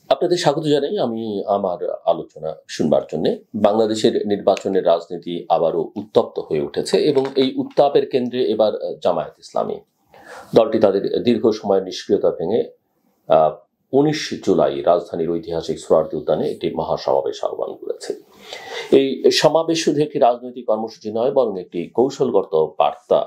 আপনাদের স্বাগত জানাই। আমি আমার আলোচনা শুনবার জন্যে। বাংলাদেশের নির্বাচনের রাজনীতি আবারও উত্তপ্ত হয়ে উঠেছে এবং এই উত্তাপের কেন্দ্রে এবার জামায়াত ইসলামী। দলটি তাদের দীর্ঘ সময়ের নিষ্ক্রিয়তা ভেঙে ১৯ জুলাই রাজধানীর ঐতিহাসিক সোহরাওয়ার্দী উদ্যানে একটি মহাসমাবেশ আহ্বান করেছে। এই সমাবেশ শুধু একটি রাজনৈতিক কর্মসূচি নয়, বরং একটি কৌশলগত বার্তা।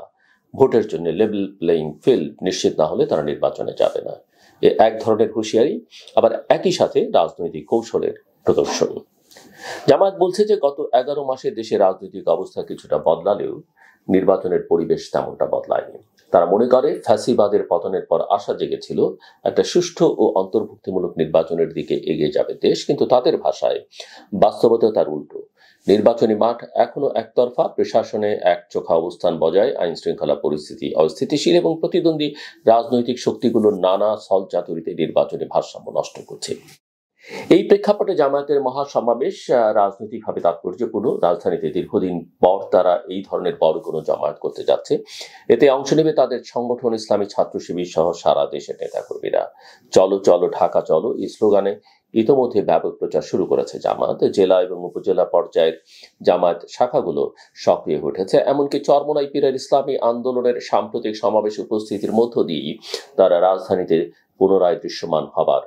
ভোটের জন্য লেভেল প্লেইং ফিল্ড নিশ্চিত না হলে তারা নির্বাচনে যাবে না। এ এক ধরনের হুঁশিয়ারি, আবার একই সাথে রাজনৈতিক কৌশলের প্রদর্শন। জামায়াত বলছে যে গত ১১ মাসে দেশের রাজনৈতিক অবস্থা কিছুটা বদলালেও নির্বাচনের পরিবেশ তেমনটা বদলায়নি। তারা মনে করে ফ্যাসিবাদের পতনের পর আশা জেগেছিল একটা সুষ্ঠু ও অন্তর্ভুক্তিমূলক নির্বাচনের দিকে এগিয়ে যাবে দেশ, কিন্তু তাদের ভাষায় বাস্তবতা তার উল্টো। নির্বাচনী মাঠ এখনো একতরফা, প্রশাসনে একচোখা অবস্থান বজায়, আইন শৃঙ্খলা পরিস্থিতি অস্থিতিশীল এবং প্রতিদ্বন্দ্বী রাজনৈতিক শক্তিগুলোর নানা ছলচাতুরিতে নির্বাচনী ভারসাম্য নষ্ট করছে। এই প্রেক্ষাপটে জামায়াতের মহাসমাবেশ রাজনৈতিকভাবে তাৎপর্যপূর্ণ। রাজধানীতে দীর্ঘদিন পর তারা এই ধরনের বড় কোনো জামায়াত করতে যাচ্ছে। এতে অংশ নেবে তাদের সংগঠন ইসলামী ছাত্র শিবির সহ সারা দেশের নেতাকর্মীরা। চলো চলো ঢাকা চলো এই স্লোগানে ইতোমধ্যে ব্যাপক প্রচার শুরু করেছে জামায়াত। জেলা এবং উপজেলা পর্যায়ের জামায়াত শাখাগুলো সক্রিয় উঠেছে। এমনকি চরমোনাই পীরের ইসলামী আন্দোলনের সাম্প্রতিক সমাবেশে উপস্থিতির মধ্য দিয়েই তারা রাজধানীতে পুনরায় দৃশ্যমান হবার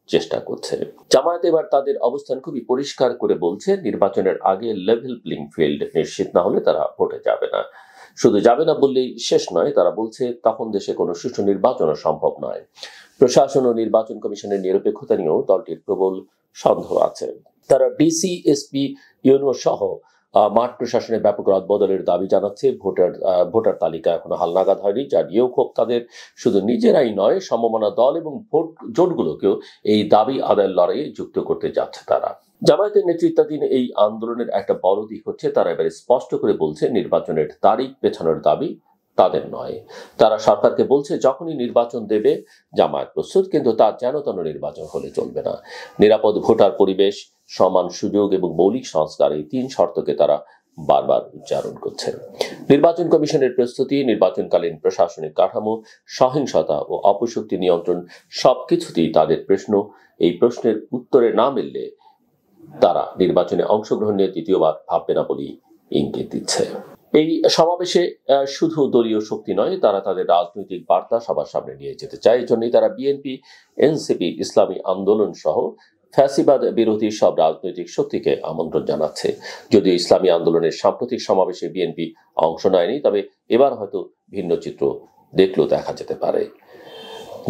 চেষ্টা করছে। জামায়াত এবার তাদের অবস্থান খুবই পরিষ্কার করে বলছে, নির্বাচনের আগে লেভেল প্লেইং ফিল্ড নিশ্চিত না হলে তারা ভোটে যাবে না। শুধু যাবে না বললেই শেষ নয়, তারা বলছে তখন দেশে কোনো সুষ্ঠু নির্বাচনও সম্ভব নয়। প্রশাসন ও নির্বাচন কমিশনের নিরপেক্ষতা নিয়েও দলটির প্রবল সন্দেহ আছে। তারা ডিসি, এসপি, ইউনো সহ মাঠ প্রশাসনে ব্যাপক রদবদলের দাবি জানাচ্ছে। ভোটার তালিকা এখনো হালনাগাদ হয়নি, যা নিয়েও ক্ষোভ তাদের। শুধু নিজেরাই নয়, সমমনা দল এবং ভোট জোটগুলোকেও এই দাবি আদায়ের লড়াইয়ে যুক্ত করতে যাচ্ছে তারা। জামায়াতের নেতৃত্বাধীন এই আন্দোলনের একটা বড় দিক হচ্ছে তারা এবার স্পষ্ট করে বলছে নির্বাচনের তারিখ পেছানোর দাবি তাদের নয়। তারা সরকারকে বলছে যখনই নির্বাচন দেবে জামায়াত প্রস্তুত, কিন্তু তার যেন তেন নির্বাচন হলে চলবে না। নিরাপদ ভোটার পরিবেশ, সমান সুযোগ এবং মৌলিক সংস্কার, এই ৩ শর্তকে তারা বারবার উচ্চারণ করছেন। নির্বাচন কমিশনের প্রস্তুতি, নির্বাচনকালীন প্রশাসনিক কাঠামো, সহিংসতা ও অপশক্তি নিয়ন্ত্রণ সবকিছুতেই তাদের প্রশ্ন। এই প্রশ্নের উত্তরে না মিললে তারা নির্বাচনে অংশগ্রহণ নিয়ে দ্বিতীয়বার ভাববে না বলেই ইঙ্গিত দিচ্ছে। এই সমাবেশে শুধু দলীয় শক্তি নয়, তারা তাদের রাজনৈতিক বার্তা সবার সামনে নিয়ে যেতে চায়। এই জন্যই তারা বিএনপি, এনসিপি, ইসলামী আন্দোলন সহ ফ্যাসিবাদ বিরোধী সব রাজনৈতিক শক্তিকে আমন্ত্রণ জানাচ্ছে। যদিও ইসলামী আন্দোলনের সাম্প্রতিক সমাবেশে বিএনপি অংশ নেয়নি, তবে এবার হয়তো ভিন্ন চিত্র দেখলেও দেখা যেতে পারে।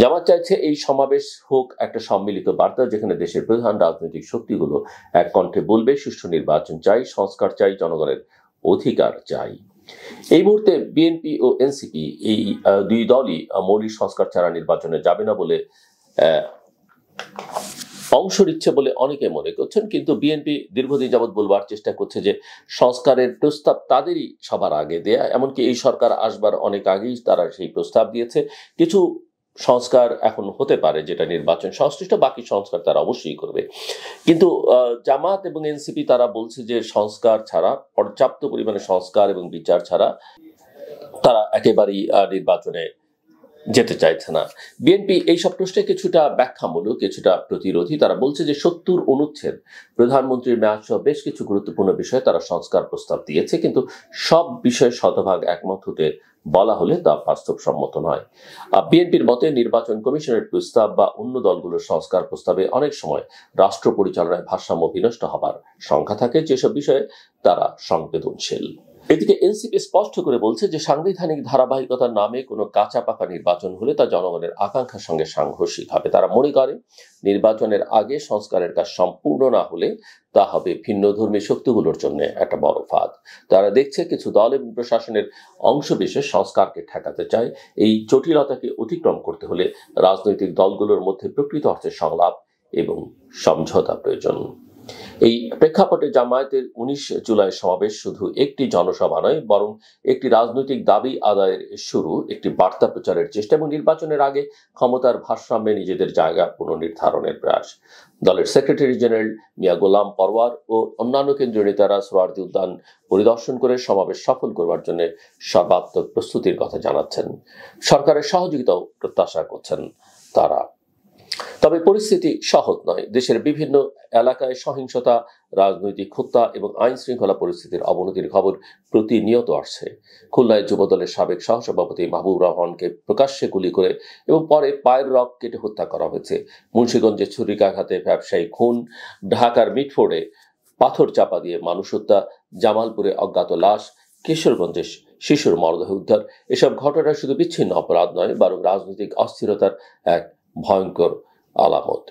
জামায়াত চাইছে এই সমাবেশ হোক একটা সম্মিলিত বার্তা, যেখানে দেশের প্রধান রাজনৈতিক শক্তিগুলো এক কণ্ঠে বলবে সুষ্ঠু নির্বাচন চাই, সংস্কার চাই, জনগণের অধিকার চাই। এই মুহূর্তে বিএনপি ও এনসিপি এই দুই দলই মৌলিক সংস্কার ছাড়া নির্বাচনে যাবে না বলে অংশ নিচ্ছে বলে অনেকে মনে করছেন, কিন্তু বিএনপি দীর্ঘদিন যাবৎ বলবার চেষ্টা করছে যে সংস্কারের প্রস্তাব তাদেরই সবার আগে দেয়া। এমনকি এই সরকার আসবার অনেক আগেই তারা সেই প্রস্তাব দিয়েছে। কিছু সংস্কার এখন হতে পারে যেটা নির্বাচন সংশ্লিষ্ট, বাকি সংস্কার তারা অবশ্যই করবে। কিন্তু জামায়াত এবং এনসিপি তারা বলছে যে সংস্কার ছাড়া, পর্যাপ্ত পরিমাণে সংস্কার এবং বিচার ছাড়া তারা একেবারেই নির্বাচনে যেতে চাইছে না। বিএনপি এইসব প্রশ্নে কিছুটা ব্যাখ্যামূলক, কিছুটা প্রতিরোধী। তারা বলছে যে ৭০ অনুচ্ছেদ, প্রধানমন্ত্রীর মেয়াদ সহ বেশ কিছু গুরুত্বপূর্ণ বিষয়ে তারা সংস্কার প্রস্তাব দিয়েছে, কিন্তু সব বিষয়ে শতভাগ একমত হতে বলা হলে তা বাস্তবসম্মত নয়। বিএনপির মতে নির্বাচন কমিশনের প্রস্তাব বা অন্য দলগুলোর সংস্কার প্রস্তাবে অনেক সময় রাষ্ট্র পরিচালনায় ভারসাম্য বিনষ্ট হবার সংখ্যা থাকে, যেসব বিষয়ে তারা সংবেদনশীল। এদিকে এনসিপি স্পষ্ট করে বলছে যে সাংবিধানিক ধারাবাহিকতার নামে কোনো কাঁচা পাকা নির্বাচন হলে তা জনগণের আকাঙ্ক্ষার সঙ্গে সাংঘর্ষিক হবে। তারা মনে করে নির্বাচনের আগে সংস্কারের কাজ সম্পূর্ণ না হলে তা হবে ভিন্নধর্মী শক্তিগুলোর জন্য একটা বড় ফাঁদ। তারা দেখছে কিছু দল এবং প্রশাসনের অংশবিশেষ সংস্কারকে ঠেকাতে চায়। এই জটিলতাকে অতিক্রম করতে হলে রাজনৈতিক দলগুলোর মধ্যে প্রকৃত অর্থে সংলাপ এবং সমঝোতা প্রয়োজন। এই প্রেক্ষাপটে জামায়াতের ১৯ জুলাই সমাবেশ শুধু একটি জনসভা নয়, বরং একটি রাজনৈতিক দাবি আদায়ের শুরু, একটি বার্তা প্রচারের চেষ্টা এবং নির্বাচনের আগে ক্ষমতার ভারসাম্যে নিজেদের জায়গা পুনর্নির্ধারণের প্রয়াস। দলের সেক্রেটারি জেনারেল মিয়া গোলাম পরওয়ার ও অন্যান্য কেন্দ্রীয় নেতারা সোহরাওয়ার্দী উদ্যান পরিদর্শন করে সমাবেশ সফল করবার জন্য সর্বাত্মক প্রস্তুতির কথা জানাচ্ছেন। সরকারের সহযোগিতাও প্রত্যাশা করছেন তারা। তবে পরিস্থিতি সহজ নয়। দেশের বিভিন্ন এলাকায় সহিংসতা, রাজনৈতিক হত্যা এবং আইন শৃঙ্খলা পরিস্থিতির অবনতির খবর প্রতিনিয়ত আসছে। খুলনায় যুবদলের সাবেক সহসভাপতি মাহবুবুর রহমানকে প্রকাশ্যে গুলি করে এবং পরে পায়ের রগ কেটে হত্যা করা হয়েছে। মুন্সিগঞ্জে ছুরিকাঘাতে ব্যবসায়ী খুন, ঢাকার মিটফোর্ডে পাথর চাপা দিয়ে মানুষ হত্যা, জামালপুরে অজ্ঞাত লাশ, কিশোরগঞ্জে শিশুর মরদেহ উদ্ধার, এসব ঘটনা শুধু বিচ্ছিন্ন অপরাধ নয়, বরং রাজনৈতিক অস্থিরতার এক ভয়ঙ্কর আলামত।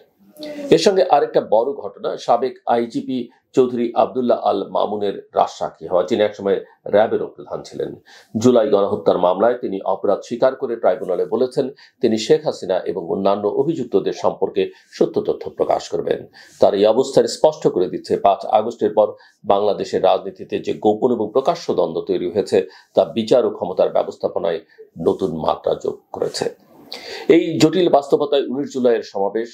এর সঙ্গে আরেকটা বড় ঘটনা, সাবেক আইজিপি চৌধুরী আব্দুল্লাহ আল মামুনের রাজসাক্ষী হওয়া, যিনি একসময় র্যাবেরও প্রধান ছিলেন। জুলাই গণহত্যার মামলায় তিনি অপরাধ স্বীকার করে ট্রাইব্যুনালে বলেছেন তিনি শেখ হাসিনা এবং অন্যান্য অভিযুক্তদের সম্পর্কে সত্য তথ্য প্রকাশ করবেন। তার এই অবস্থান স্পষ্ট করে দিচ্ছে 5 আগস্টের পর বাংলাদেশের রাজনীতিতে যে গোপন এবং প্রকাশ্য দ্বন্দ্ব তৈরি হয়েছে তা বিচার ও ক্ষমতার ব্যবস্থাপনায় নতুন মাত্রা যোগ করেছে। এই জটিল বাস্তবতায় 19 জুলাইয়ের সমাবেশ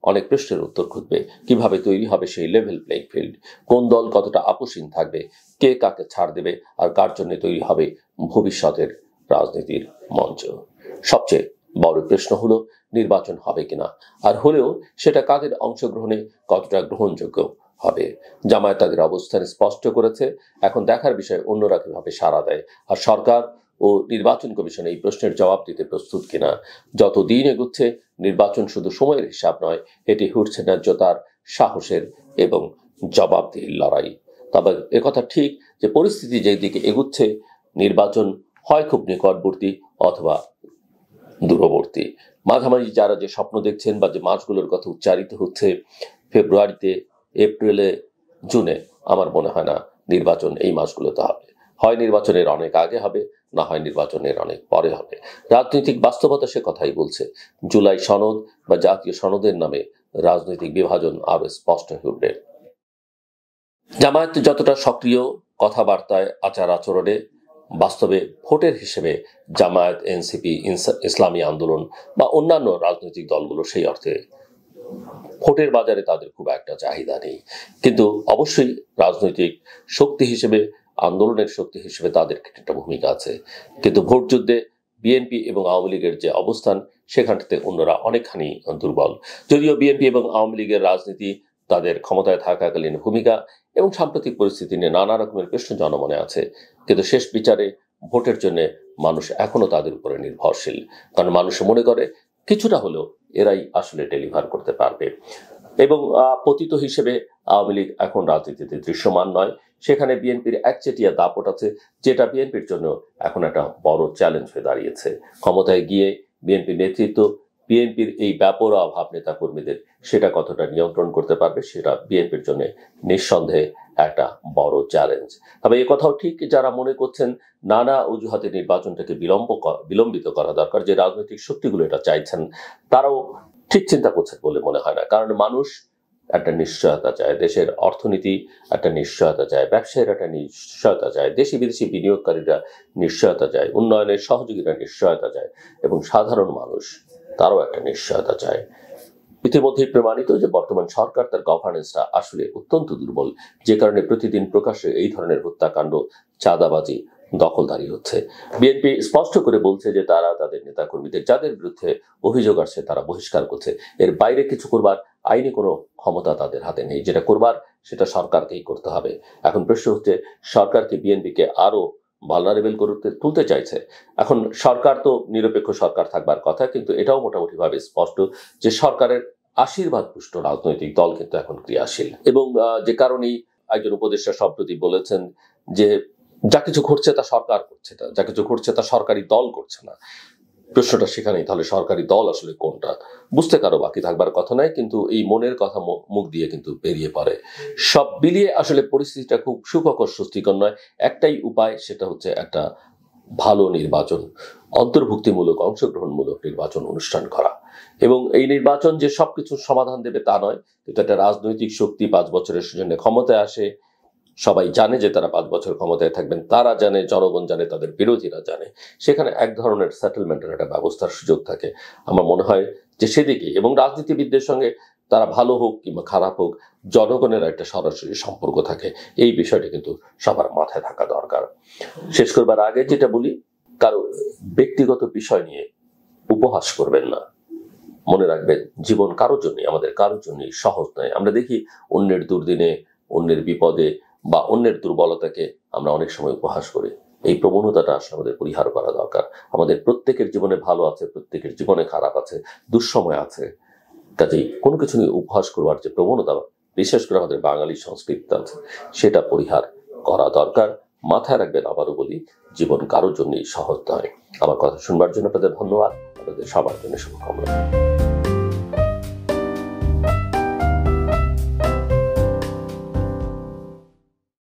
অনেক প্রশ্নের উত্তর খুঁজবে। কিভাবে তৈরি হবে সেই লেভেল প্লেইং ফিল্ড, কোন দল কতটা আপোষহীন থাকবে, কে কাকে ছাড় দেবে, আর কার জন্য তৈরি হবে ভবিষ্যতের রাজনীতির মঞ্চ। সবচেয়ে বড় প্রশ্ন হলো নির্বাচন হবে কিনা, আর হলেও সেটা কাদের অংশগ্রহণে কতটা গ্রহণযোগ্য হবে। জামায়াত তাদের অবস্থান স্পষ্ট করেছে, এখন দেখার বিষয় অন্যরা কিভাবে সাড়া দেয়, আর সরকার ও নির্বাচন কমিশন এই প্রশ্নের জবাব দিতে প্রস্তুত কিনা। যত দিন এগুচ্ছে নির্বাচন শুধু সময়ের হিসাব নয়, এটি উঠছে ন্যায্যতার, সাহসের এবং জবাবদিহির লড়াই। তবে একথা ঠিক যে পরিস্থিতি যেই দিকে এগুচ্ছে, নির্বাচন হয় খুব নিকটবর্তী অথবা দূরবর্তী। মাঝামাঝি যারা যে স্বপ্ন দেখছেন বা যে মাসগুলোর কথা উচ্চারিত হচ্ছে, ফেব্রুয়ারিতে, এপ্রিলে, জুনে, আমার মনে হয় না নির্বাচন এই মাসগুলোতে হবে। হয় নির্বাচনের অনেক আগে হবে, না হয় নির্বাচনের অনেক পরে হবে। রাজনৈতিক বাস্তবতা সে কথাই বলছে। জুলাই সনদ বা জাতীয় সনদের নামে রাজনৈতিক বিভাজন আরো স্পষ্ট হয়ে উঠবে। জামায়াত যতটা সক্রিয় কথাবার্তায়, আচার আচরণে, বাস্তবে ভোটের হিসেবে জামায়াত, এনসিপি, ইসলামী আন্দোলন বা অন্যান্য রাজনৈতিক দলগুলো সেই অর্থে ভোটের বাজারে তাদের খুব একটা চাহিদা নেই। কিন্তু অবশ্যই রাজনৈতিক শক্তি হিসেবে, আন্দোলনের শক্তি হিসেবে তাদের একটা ভূমিকা আছে। কিন্তু ভোট যুদ্ধে বিএনপি এবং আওয়ামী লীগের যে অবস্থান, সেখানটাতে অন্যরা অনেকখানি দুর্বল। যদিও বিএনপি এবং আওয়ামী লীগের রাজনীতি, তাদের ক্ষমতায় থাকাকালীন ভূমিকা এবং সাম্প্রতিক পরিস্থিতি নিয়ে নানা রকমের প্রশ্ন জনমনে আছে, কিন্তু শেষ বিচারে ভোটের জন্য মানুষ এখনো তাদের উপরে নির্ভরশীল। কারণ মানুষ মনে করে কিছুটা হলেও এরাই আসলে ডেলিভার করতে পারবে। এবং পতিত হিসেবে আওয়ামী লীগ এখন রাজনীতিতে দৃশ্যমান নয়। সেখানে বিএনপির একচেটিয়া দাপট আছে, যেটা বিএনপির জন্য এখন একটা বড় চ্যালেঞ্জ হয়ে দাঁড়িয়েছে। ক্ষমতায় গিয়ে বিএনপির নেতৃত্ব, বিএনপির এই ব্যাপরা অভাব নেতা কর্মীদের, সেটা কতটা নিয়ন্ত্রণ করতে পারবে, সেটা বিএনপির জন্য নিঃসন্দেহে একটা বড় চ্যালেঞ্জ। তবে এ কথাও ঠিক, যারা মনে করছেন নানা অজুহাতে নির্বাচনটাকে বিলম্বিত করা দরকার, যে রাজনৈতিক শক্তিগুলো এটা চাইছেন, তারাও ঠিক চিন্তা করছেন বলে মনে হয় না। কারণ মানুষ একটা নিশ্চয়তা চায়, দেশের অর্থনীতি একটা নিশ্চয়তা চায়, ব্যবসায়ীরা একটা নিশ্চয়তা চায়, দেশি বিদেশি বিনিয়োগকারীরা নিশ্চয়তা চায়, উন্নয়নের সহযোগীরা নিশ্চয়তা চায়, এবং সাধারণ মানুষ তারাও একটা নিশ্চয়তা চায়। ইতিমধ্যেই প্রমাণিত যে বর্তমান সরকার তার গভর্নেন্সটা আসলে অত্যন্ত দুর্বল, যে কারণে প্রতিদিন প্রকাশ্যে এই ধরনের হত্যাকাণ্ড, চাঁদাবাজি, দখলদারি হচ্ছে। বিএনপি স্পষ্ট করে বলছে যে তারা তাদের নেতাকর্মীদের যাদের বিরুদ্ধে অভিযোগ আসছে তারা বহিষ্কার করছে। এর বাইরে কিছু করবার আইনি কোনো ক্ষমতা তাদের হাতে নেই। যেটা করবার সেটা সরকারকেই করতে হবে। এখন প্রশ্ন হচ্ছে, সরকারকে বিএনপিকে আরো ভালনারেবল করতে তুলতে চাইছে। এখন সরকার তো নিরপেক্ষ সরকার থাকবার কথা, কিন্তু এটাও মোটামুটি ভাবে স্পষ্ট যে সরকারের আশীর্বাদ পুষ্ট রাজনৈতিক দল কিন্তু এখন ক্রিয়াশীল। এবং যে কারণেই একজন উপদেষ্টা সম্প্রতি বলেছেন যে যা কিছু ঘটছে তা সরকার করছে না, যা কিছু ঘটছে তা সরকারি দল করছে না। প্রশ্নটা সেখানেই, তাহলে সরকারি দল আসলে কোনটা বুঝতে কারো বাকি থাকবার কথা নয়, কিন্তু এই মনের কথা মুখ দিয়ে কিন্তু বেরিয়ে পড়ে। সব মিলিয়ে আসলে পরিস্থিতিটা খুব সুখকর, স্বস্তিকর নয়। একটাই উপায়, সেটা হচ্ছে একটা ভালো নির্বাচন, অন্তর্ভুক্তিমূলক, অংশগ্রহণমূলক নির্বাচন অনুষ্ঠান করা। এবং এই নির্বাচন যে সবকিছুর সমাধান দেবে তা নয়, কিন্তু একটা রাজনৈতিক শক্তি 5 বছরের জন্য ক্ষমতায় আসে, সবাই জানে যে তারা 5 বছর ক্ষমতায় থাকবেন, তারা জানে, জনগণ জানে, তাদের বিরোধীরা জানে, সেখানে এক ধরনের সেটেলমেন্টের একটা ব্যবস্থার সুযোগ থাকে। আমার মনে হয় যে সেদিকে, এবং রাজনীতিবিদদের সঙ্গে তারা ভালো হোক কিংবা খারাপ হোক, জনগণের একটা সরাসরি সম্পর্ক থাকে, এই বিষয়টি কিন্তু সবার মাথায় থাকা দরকার। শেষ করবার আগে যেটা বলি, কারো ব্যক্তিগত বিষয় নিয়ে উপহাস করবেন না। মনে রাখবেন, জীবন কারোর জন্যই, আমাদের কারোর জন্যই সহজ নয়। আমরা দেখি অন্যের দুর্দিনে, অন্যের বিপদে বা অন্যের দুর্বলতাকে আমরা অনেক সময় উপহাস করি। এই প্রবণতাটা আসলে আমাদের পরিহার করা দরকার। আমাদের প্রত্যেকের জীবনে ভালো আছে, প্রত্যেকের জীবনে খারাপ আছে, দুঃসময় আছে। কাজেই কোনো কিছু নিয়ে উপহাস করবার যে প্রবণতা, বিশেষ করে আমাদের বাঙালি সংস্কৃতিতে আছে, সেটা পরিহার করা দরকার। মাথায় রাখবেন, আবারও বলি, জীবন কারোর জন্যই সহজ নয়। আমার কথা শুনবার জন্য আপনাদের ধন্যবাদ। আপনাদের সবার জন্য শুভকামনা।